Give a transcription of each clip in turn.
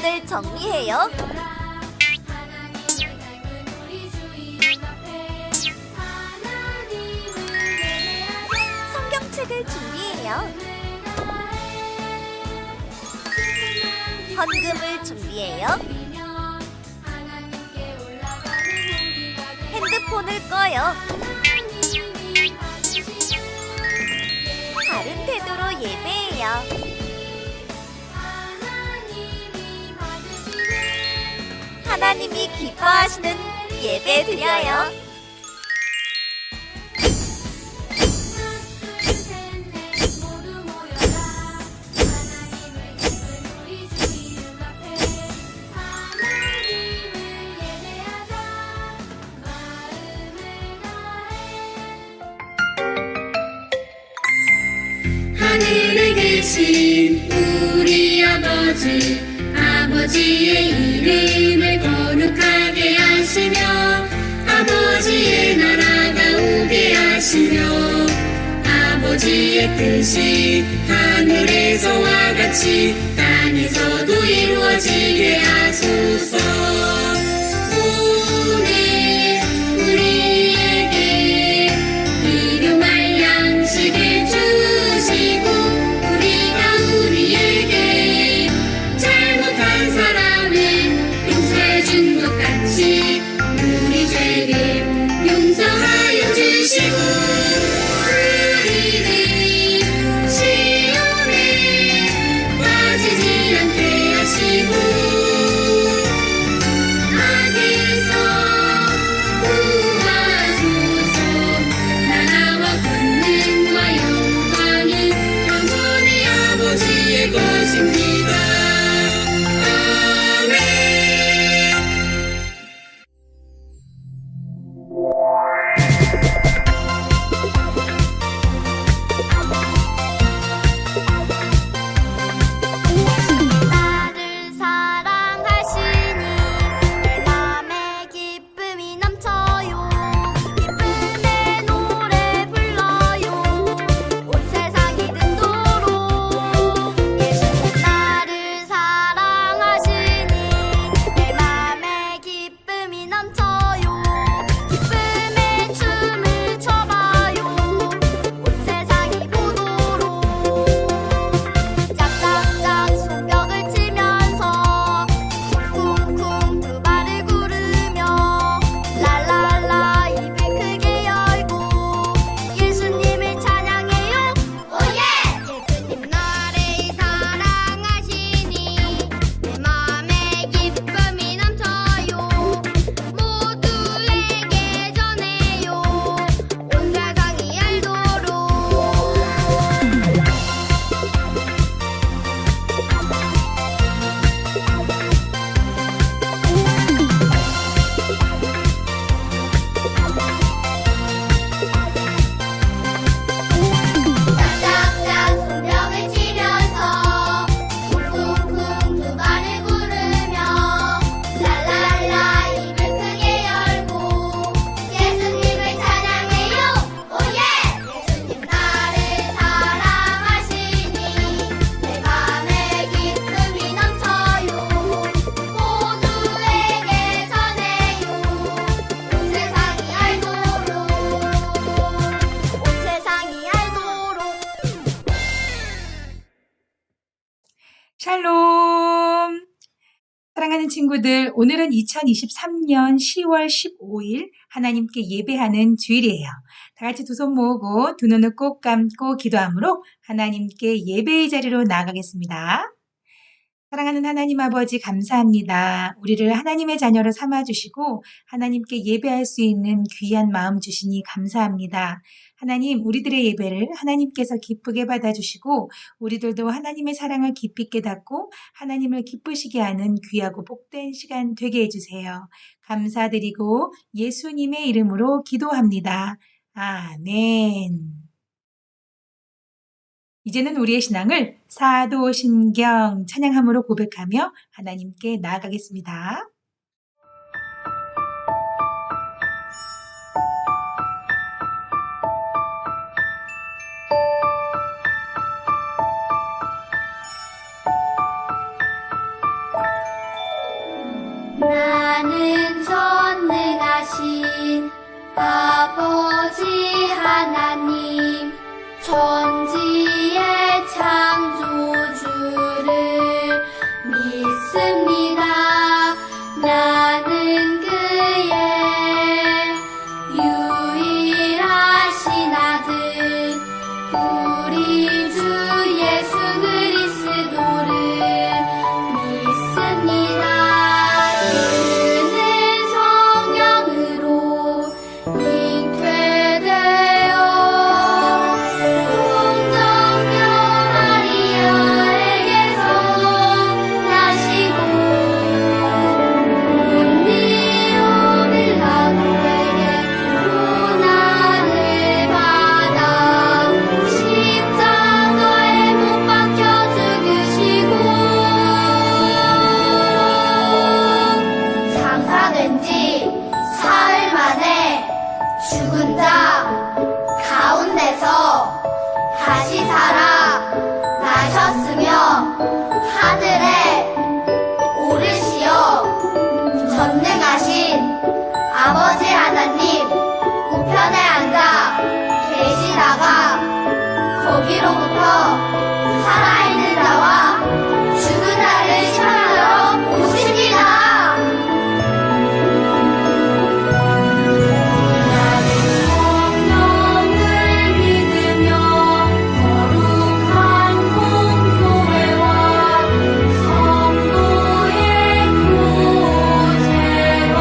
핸드폰을 정리해요. 성경책을 준비해요. 헌금을 준비해요. 핸드폰을 꺼요. 바른 태도로 예배해요. 하나님이 기뻐하시는 예배 드려요. 하늘에 계신 우리 아버지, 아버지의 이름을 거룩하게 하시며 아버지의 나라가 오게 하시며 아버지의 뜻이 하늘에서와 같이 땅에서도 이루어지게 하소서. 오늘 우리에게 일용할 양식을 주시고 우리에게 잘못한 사람을 용서해준 것 같이 우리 죄를 용서하여 주시고 우리를 시험에 빠지지 않게 하시고 악에서 구하소서. 나라와 권능과 영광은 영원히 아버지의 것입니다. 아멘. 나를 사랑하시니 내 맘에 기쁨이 넘쳐요. 기쁨의 노래 불러요. 온 세상이 듣도록. 예수님 나를 사랑하시니 내 맘에 기쁨이 넘쳐요. 기쁨의 춤을 춰봐요. 온 세상이 보도록. 짝짝짝 손뼉을 치면서 쿵쿵 두 발을 구르며 랄랄라 입을 크게 열고 예수님을 찬양해요. 오예! 예수님 나를 사랑하시니 내 맘에 기쁨이 넘쳐요. 모두에게 전해요. 온 세상이 알도록. 짝짝짝 손뼉을 치면서 쿵쿵쿵 두 발을 구르며 랄랄라 입을 크게 열고 예수님을 찬양해요. 오예! 예수님 나를 사랑하시니 내 맘에 기쁨이 넘쳐요. 모두에게 전해요. 온 세상이 알도록. 온 세상이 알도록. 샬롬! 사랑하는 친구들, 오늘은 2023년 10월 15일 하나님께 예배하는 주일이에요. 다 같이 두 손 모으고 두 눈을 꼭 감고 기도함으로 하나님께 예배의 자리로 나아가겠습니다. 사랑하는 하나님 아버지 감사합니다. 우리를 하나님의 자녀로 삼아주시고 하나님께 예배할 수 있는 귀한 마음 주시니 감사합니다. 하나님, 우리들의 예배를 하나님께서 기쁘게 받아주시고 우리들도 하나님의 사랑을 깊이 깨닫고 하나님을 기쁘시게 하는 귀하고 복된 시간 되게 해주세요. 감사드리고 예수님의 이름으로 기도합니다. 아멘. 이제는 우리의 신앙을 사도신경 찬양함으로 고백하며 하나님께 나아가겠습니다. 아버지 하나님 천지의 창조주를 믿습니다. 나는 그의 유일하신 아들 우리 주 예수 그리스도를 믿습니다. 그는 성령으로 잉태되어 동정녀 마리아에게서 나시고 본디오 빌라도에게 고난을 받아 십자가에 못 박혀 죽으시고 장사된 지 사흘 만에 죽은 자 가운데서 다시 살아 나셨으며 하늘에 오르시어 전능하신 아버지 하나님 우편에 앉아 계시다가 거기로부터 살아있는 자와 죽은 자를 심판하러 오십니다. 나는 성령을 믿으며 거룩한 공교회와 성도의 교제와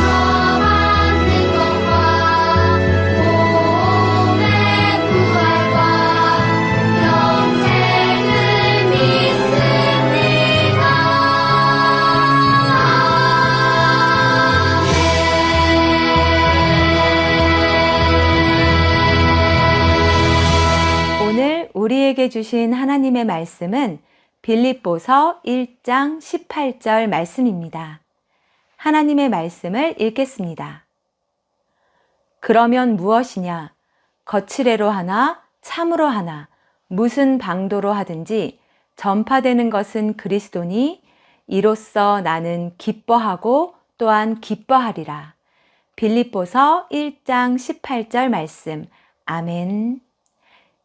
용서받는 것과 몸의 부활과 영생을 믿습니다. 오늘 우리에게 주신 하나님의 말씀은 빌립보서 1장 18절 말씀입니다. 하나님의 말씀을 읽겠습니다. 그러면 무엇이냐? 거칠애로 하나 참으로 하나 무슨 방도로 하든지 전파되는 것은 그리스도니 이로써 나는 기뻐하고 또한 기뻐하리라. 빌립보서 1장 18절 말씀. 아멘.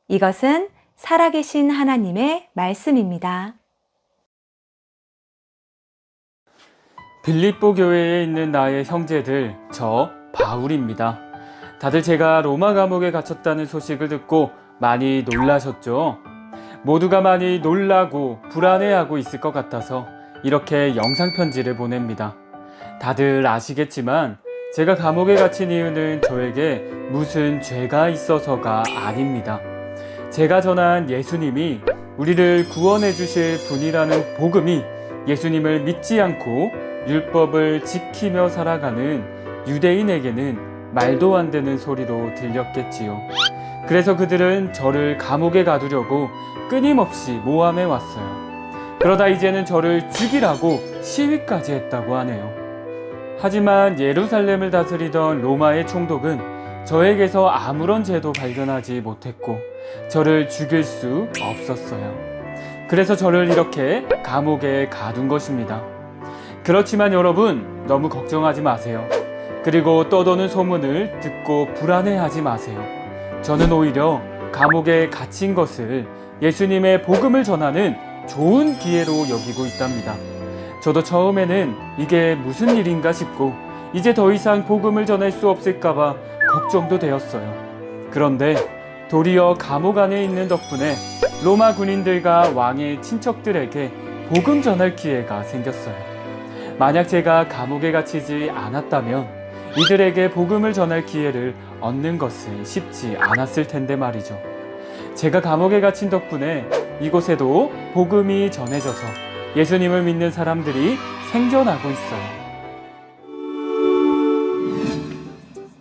이것은 살아계신 하나님의 말씀입니다. 빌립보 교회에 있는 나의 형제들, 저 바울입니다. 다들 제가 로마 감옥에 갇혔다는 소식을 듣고 많이 놀라셨죠? 모두가 많이 놀라고 불안해하고 있을 것 같아서 이렇게 영상편지를 보냅니다. 다들 아시겠지만 제가 감옥에 갇힌 이유는 저에게 무슨 죄가 있어서가 아닙니다. 제가 전한 예수님이 우리를 구원해 주실 분이라는 복음이 예수님을 믿지 않고 율법을 지키며 살아가는 유대인에게는 말도 안 되는 소리로 들렸겠지요. 그래서 그들은 저를 감옥에 가두려고 끊임없이 모함해 왔어요. 그러다 이제는 저를 죽이라고 시위까지 했다고 하네요. 하지만 예루살렘을 다스리던 로마의 총독은 저에게서 아무런 죄도 발견하지 못했고 저를 죽일 수 없었어요. 그래서 저를 이렇게 감옥에 가둔 것입니다. 그렇지만 여러분, 너무 걱정하지 마세요. 그리고 떠도는 소문을 듣고 불안해하지 마세요. 저는 오히려 감옥에 갇힌 것을 예수님의 복음을 전하는 좋은 기회로 여기고 있답니다. 저도 처음에는 이게 무슨 일인가 싶고 이제 더 이상 복음을 전할 수 없을까봐 걱정도 되었어요. 그런데 도리어 감옥 안에 있는 덕분에 로마 군인들과 왕의 친척들에게 복음 전할 기회가 생겼어요. 만약 제가 감옥에 갇히지 않았다면 이들에게 복음을 전할 기회를 얻는 것은 쉽지 않았을 텐데 말이죠. 제가 감옥에 갇힌 덕분에 이곳에도 복음이 전해져서 예수님을 믿는 사람들이 생존하고 있어요.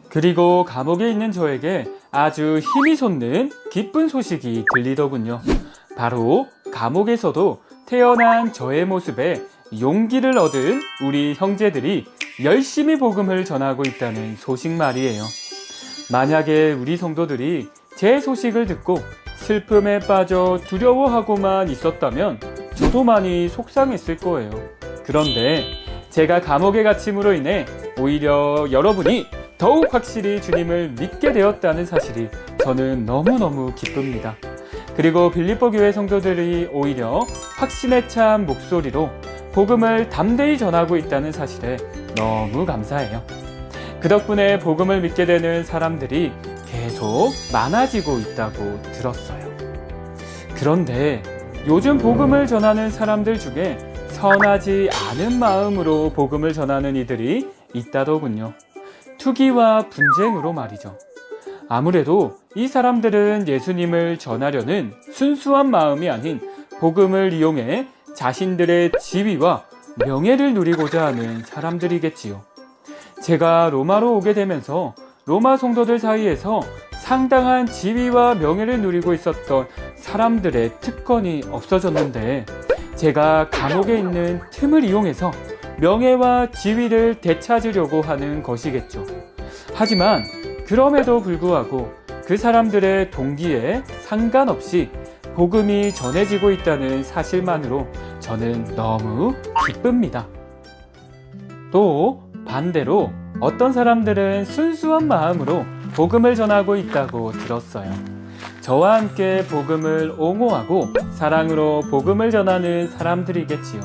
그리고 감옥에 있는 저에게 아주 힘이 솟는 기쁜 소식이 들리더군요. 바로 감옥에서도 태어난 저의 모습에 용기를 얻은 우리 형제들이 열심히 복음을 전하고 있다는 소식 말이에요. 만약에 우리 성도들이 제 소식을 듣고 슬픔에 빠져 두려워하고만 있었다면 저도 많이 속상했을 거예요. 그런데 제가 감옥에 갇힘으로 인해 오히려 여러분이 더욱 확실히 주님을 믿게 되었다는 사실이 저는 너무너무 기쁩니다. 그리고 빌립보 교회 성도들이 오히려 확신에 찬 목소리로 복음을 담대히 전하고 있다는 사실에 너무 감사해요. 그 덕분에 복음을 믿게 되는 사람들이 계속 많아지고 있다고 들었어요. 그런데 요즘 복음을 전하는 사람들 중에 선하지 않은 마음으로 복음을 전하는 이들이 있다더군요. 투기와 분쟁으로 말이죠. 아무래도 이 사람들은 예수님을 전하려는 순수한 마음이 아닌 복음을 이용해 자신들의 지위와 명예를 누리고자 하는 사람들이겠지요. 제가 로마로 오게 되면서 로마 성도들 사이에서 상당한 지위와 명예를 누리고 있었던 사람들의 특권이 없어졌는데, 제가 감옥에 있는 틈을 이용해서 명예와 지위를 되찾으려고 하는 것이겠죠. 하지만 그럼에도 불구하고 그 사람들의 동기에 상관없이 복음이 전해지고 있다는 사실만으로 저는 너무 기쁩니다. 또 반대로 어떤 사람들은 순수한 마음으로 복음을 전하고 있다고 들었어요. 저와 함께 복음을 옹호하고 사랑으로 복음을 전하는 사람들이겠지요.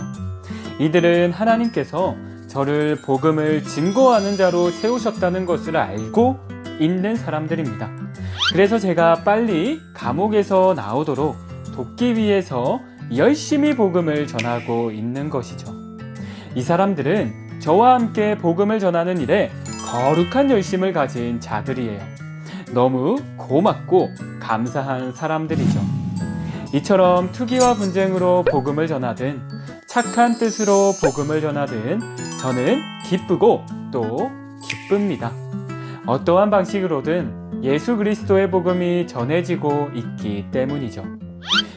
이들은 하나님께서 저를 복음을 증거하는 자로 세우셨다는 것을 알고 있는 사람들입니다. 그래서 제가 빨리 감옥에서 나오도록 돕기 위해서 열심히 복음을 전하고 있는 것이죠. 이 사람들은 저와 함께 복음을 전하는 일에 거룩한 열심을 가진 자들이에요. 너무 고맙고 감사한 사람들이죠. 이처럼 투기와 분쟁으로 복음을 전하든 착한 뜻으로 복음을 전하든 저는 기쁘고 또 기쁩니다. 어떠한 방식으로든 예수 그리스도의 복음이 전해지고 있기 때문이죠.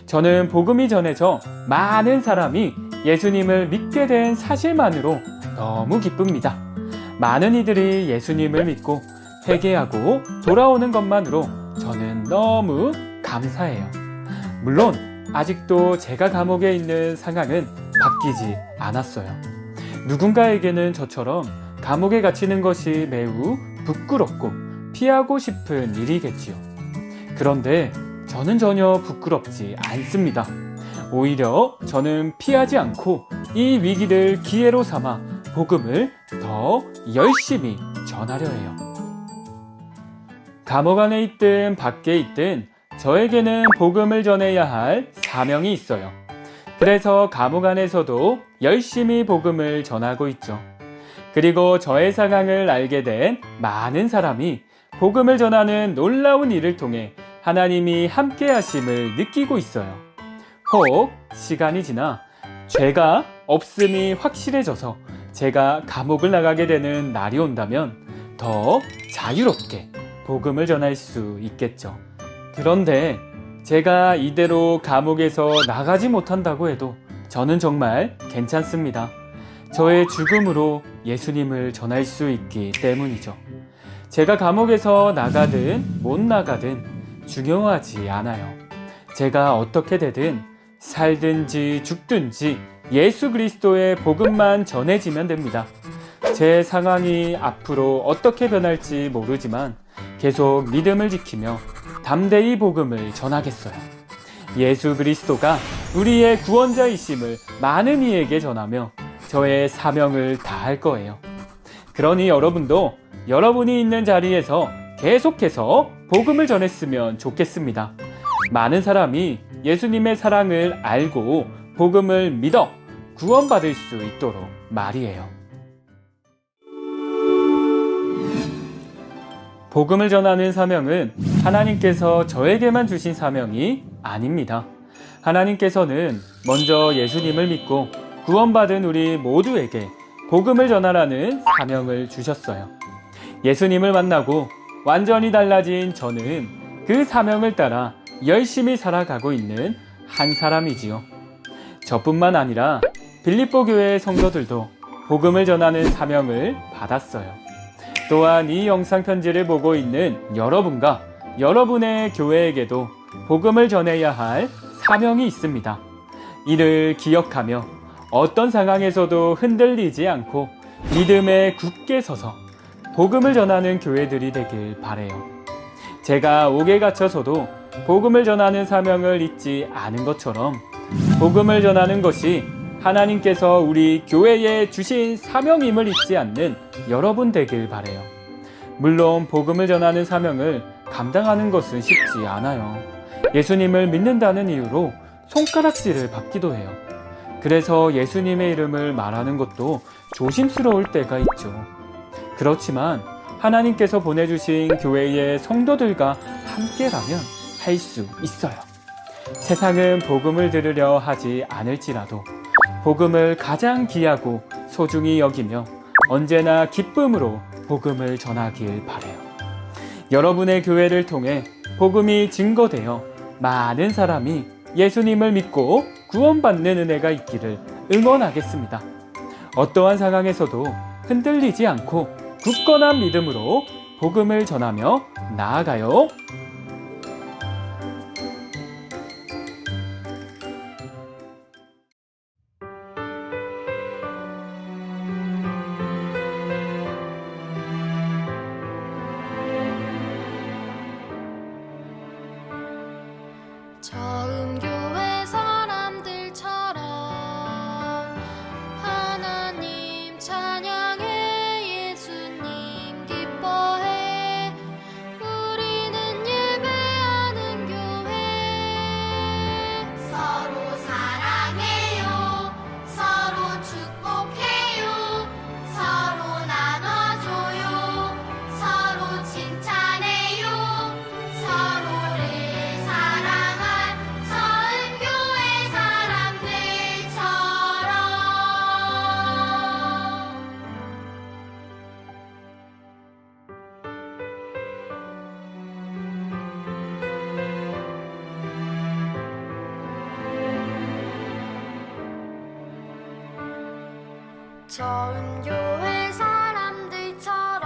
저는 복음이 전해져 많은 사람이 예수님을 믿게 된 사실만으로 너무 기쁩니다. 많은 이들이 예수님을 믿고 회개하고 돌아오는 것만으로 저는 너무 감사해요. 물론 아직도 제가 감옥에 있는 상황은 바뀌지 않았어요. 누군가에게는 저처럼 감옥에 갇히는 것이 매우 부끄럽고 피하고 싶은 일이겠지요. 그런데 저는 전혀 부끄럽지 않습니다. 오히려 저는 피하지 않고 이 위기를 기회로 삼아 복음을 더 열심히 전하려 해요. 감옥 안에 있든 밖에 있든 저에게는 복음을 전해야 할 사명이 있어요. 그래서 감옥 안에서도 열심히 복음을 전하고 있죠. 그리고 저의 상황을 알게 된 많은 사람이 복음을 전하는 놀라운 일을 통해 하나님이 함께 하심을 느끼고 있어요. 혹 시간이 지나 죄가 없음이 확실해져서 제가 감옥을 나가게 되는 날이 온다면 더 자유롭게 복음을 전할 수 있겠죠. 그런데 제가 이대로 감옥에서 나가지 못한다고 해도 저는 정말 괜찮습니다. 저의 죽음으로 예수님을 전할 수 있기 때문이죠. 제가 감옥에서 나가든 못 나가든 중요하지 않아요. 제가 어떻게 되든 살든지 죽든지 예수 그리스도의 복음만 전해지면 됩니다. 제 상황이 앞으로 어떻게 변할지 모르지만 계속 믿음을 지키며 담대히 복음을 전하겠어요. 예수 그리스도가 우리의 구원자이심을 많은 이에게 전하며 저의 사명을 다할 거예요. 그러니 여러분도 여러분이 있는 자리에서 계속해서 복음을 전했으면 좋겠습니다. 많은 사람이 예수님의 사랑을 알고 복음을 믿어 구원받을 수 있도록 말이에요. 복음을 전하는 사명은 하나님께서 저에게만 주신 사명이 아닙니다. 하나님께서는 먼저 예수님을 믿고 구원받은 우리 모두에게 복음을 전하라는 사명을 주셨어요. 예수님을 만나고 완전히 달라진 저는 그 사명을 따라 열심히 살아가고 있는 한 사람이지요. 저뿐만 아니라 빌립보 교회 성도들도 복음을 전하는 사명을 받았어요. 또한 이 영상 편지를 보고 있는 여러분과 여러분의 교회에게도 복음을 전해야 할 사명이 있습니다. 이를 기억하며 어떤 상황에서도 흔들리지 않고 믿음에 굳게 서서 복음을 전하는 교회들이 되길 바래요. 제가 옥에 갇혀서도 복음을 전하는 사명을 잊지 않은 것처럼 복음을 전하는 것이 하나님께서 우리 교회에 주신 사명임을 잊지 않는 여러분 되길 바래요. 물론 복음을 전하는 사명을 감당하는 것은 쉽지 않아요. 예수님을 믿는다는 이유로 손가락질을 받기도 해요. 그래서 예수님의 이름을 말하는 것도 조심스러울 때가 있죠. 그렇지만 하나님께서 보내주신 교회의 성도들과 함께라면 할 수 있어요. 세상은 복음을 들으려 하지 않을지라도 복음을 가장 귀하고 소중히 여기며 언제나 기쁨으로 복음을 전하길 바래요. 여러분의 교회를 통해 복음이 증거되어 많은 사람이 예수님을 믿고 구원받는 은혜가 있기를 응원하겠습니다. 어떠한 상황에서도 흔들리지 않고 굳건한 믿음으로 복음을 전하며 나아가요. 처음 교회 사람들처럼 하나님 찬양해 예수님 기뻐해 우리는 예배하는 교회 서로 사랑해요 서로 축복해요 서로 나눠줘요 서로 칭찬해요 서로를 사랑한 선교회 사람들처럼 처음 교회 사람들처럼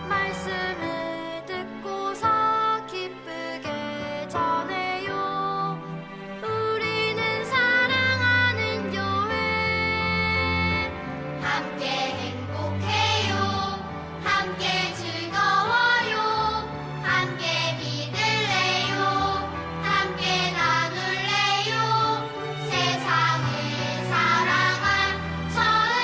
말씀을 듣고서 기쁘게 전해요 우리는 사랑하는 교회 함께 행복해요 함께 즐거워요 함께 믿을래요 함께 나눌래요 세상을 사랑한 처음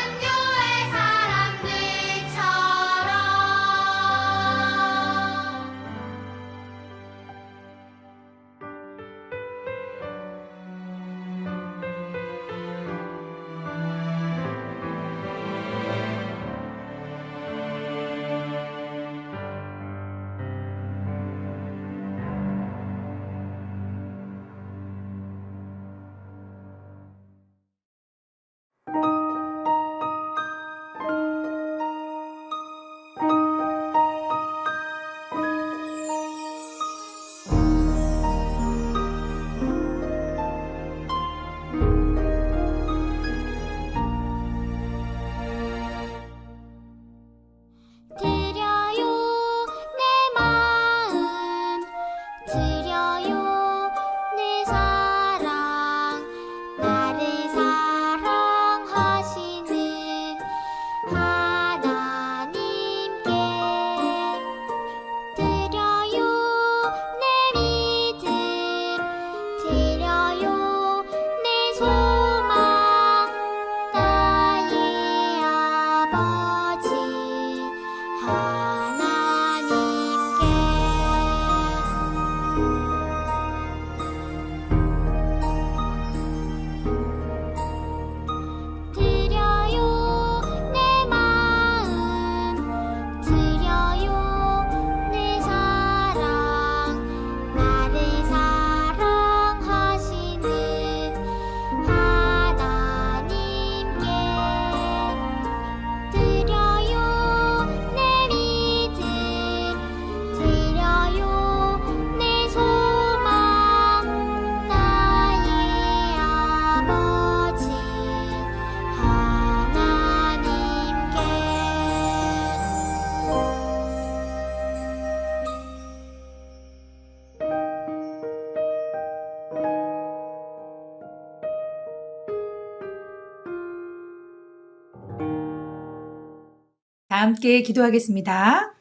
다 함께 기도하겠습니다.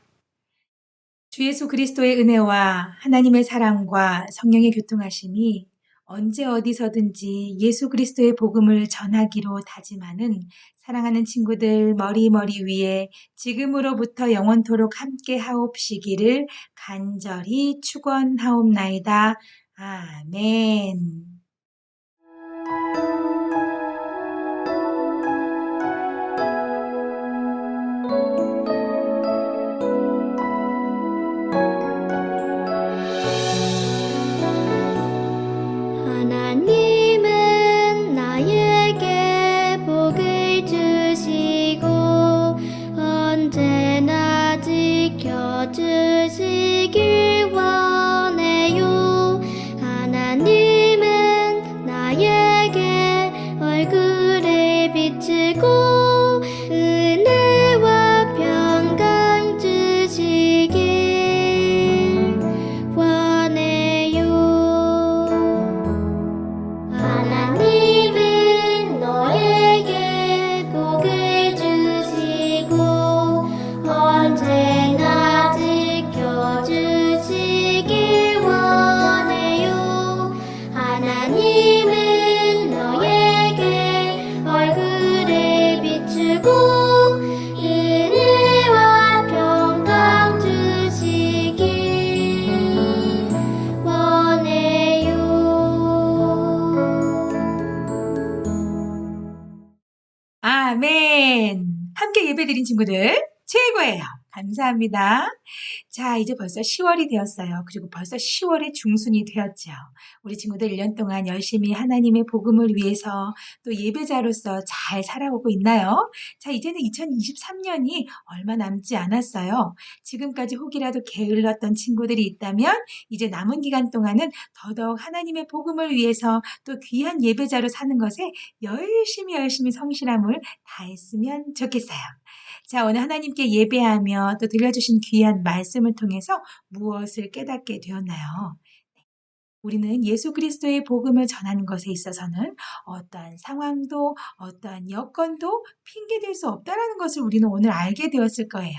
주 예수 그리스도의 은혜와 하나님의 사랑과 성령의 교통하심이 언제 어디서든지 예수 그리스도의 복음을 전하기로 다짐하는 사랑하는 친구들 머리 위에 지금으로부터 영원토록 함께 하옵시기를 간절히 축원하옵나이다. 아멘. 하나님은 나에게 복을 주시고 언제나 지켜주시길 원해요. 하나님은 나에게 얼굴을 비추고 은혜와 평강 주시길 원해요. 하나님은 너에게 복을 주시고 언제나 지켜주시길 원해요. 하나님은 너에게 얼굴을 비추고 은혜와 평강 주시길 원해요. 아멘. 함께 예배드린 친구들 최고예요. 감사합니다. 자, 이제 벌써 10월이 되었어요. 그리고 벌써 10월의 중순이 되었죠. 우리 친구들 1년 동안 열심히 하나님의 복음을 위해서 또 예배자로서 잘 살아오고 있나요? 자, 이제는 2023년이 얼마 남지 않았어요. 지금까지 혹이라도 게을렀던 친구들이 있다면 이제 남은 기간 동안은 더더욱 하나님의 복음을 위해서 또 귀한 예배자로 사는 것에 열심히 성실함을 다했으면 좋겠어요. 자, 오늘 하나님께 예배하며 또 들려주신 귀한 말씀을 통해서 무엇을 깨닫게 되었나요? 우리는 예수 그리스도의 복음을 전하는 것에 있어서는 어떠한 상황도 어떠한 여건도 핑계댈 수 없다는 것을 우리는 오늘 알게 되었을 거예요.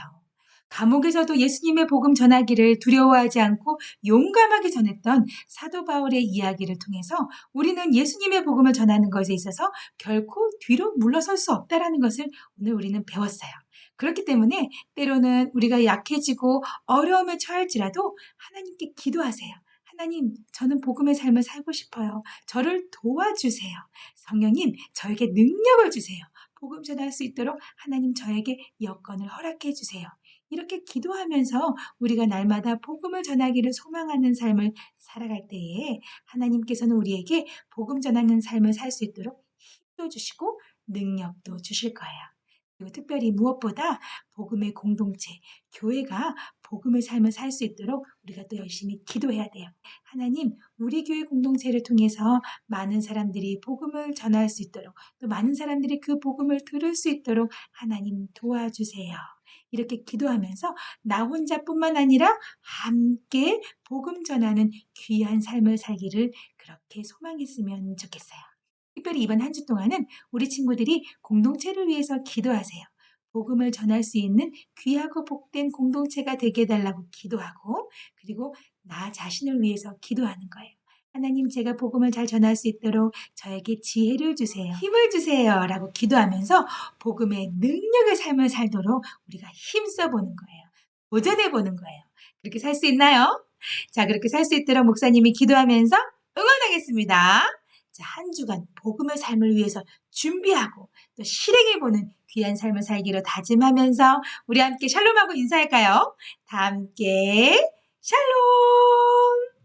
감옥에서도 예수님의 복음 전하기를 두려워하지 않고 용감하게 전했던 사도 바울의 이야기를 통해서 우리는 예수님의 복음을 전하는 것에 있어서 결코 뒤로 물러설 수 없다는 것을 오늘 우리는 배웠어요. 그렇기 때문에 때로는 우리가 약해지고 어려움에 처할지라도 하나님께 기도하세요. 하나님, 저는 복음의 삶을 살고 싶어요. 저를 도와주세요. 성령님, 저에게 능력을 주세요. 복음 전할 수 있도록 하나님 저에게 여건을 허락해 주세요. 이렇게 기도하면서 우리가 날마다 복음을 전하기를 소망하는 삶을 살아갈 때에 하나님께서는 우리에게 복음 전하는 삶을 살 수 있도록 힘도 주시고 능력도 주실 거예요. 그리고 특별히 무엇보다 복음의 공동체, 교회가 복음의 삶을 살 수 있도록 우리가 또 열심히 기도해야 돼요. 하나님, 우리 교회 공동체를 통해서 많은 사람들이 복음을 전할 수 있도록 또 많은 사람들이 그 복음을 들을 수 있도록 하나님 도와주세요. 이렇게 기도하면서 나 혼자뿐만 아니라 함께 복음 전하는 귀한 삶을 살기를 그렇게 소망했으면 좋겠어요. 특별히 이번 한 주 동안은 우리 친구들이 공동체를 위해서 기도하세요. 복음을 전할 수 있는 귀하고 복된 공동체가 되게 해달라고 기도하고 그리고 나 자신을 위해서 기도하는 거예요. 하나님, 제가 복음을 잘 전할 수 있도록 저에게 지혜를 주세요. 힘을 주세요. 라고 기도하면서 복음의 능력의 삶을 살도록 우리가 힘써보는 거예요. 도전해보는 거예요. 그렇게 살 수 있나요? 자, 그렇게 살 수 있도록 목사님이 기도하면서 응원하겠습니다. 자, 한 주간 복음의 삶을 위해서 준비하고 또 실행해보는 귀한 삶을 살기로 다짐하면서 우리 함께 샬롬하고 인사할까요? 다 함께 샬롬!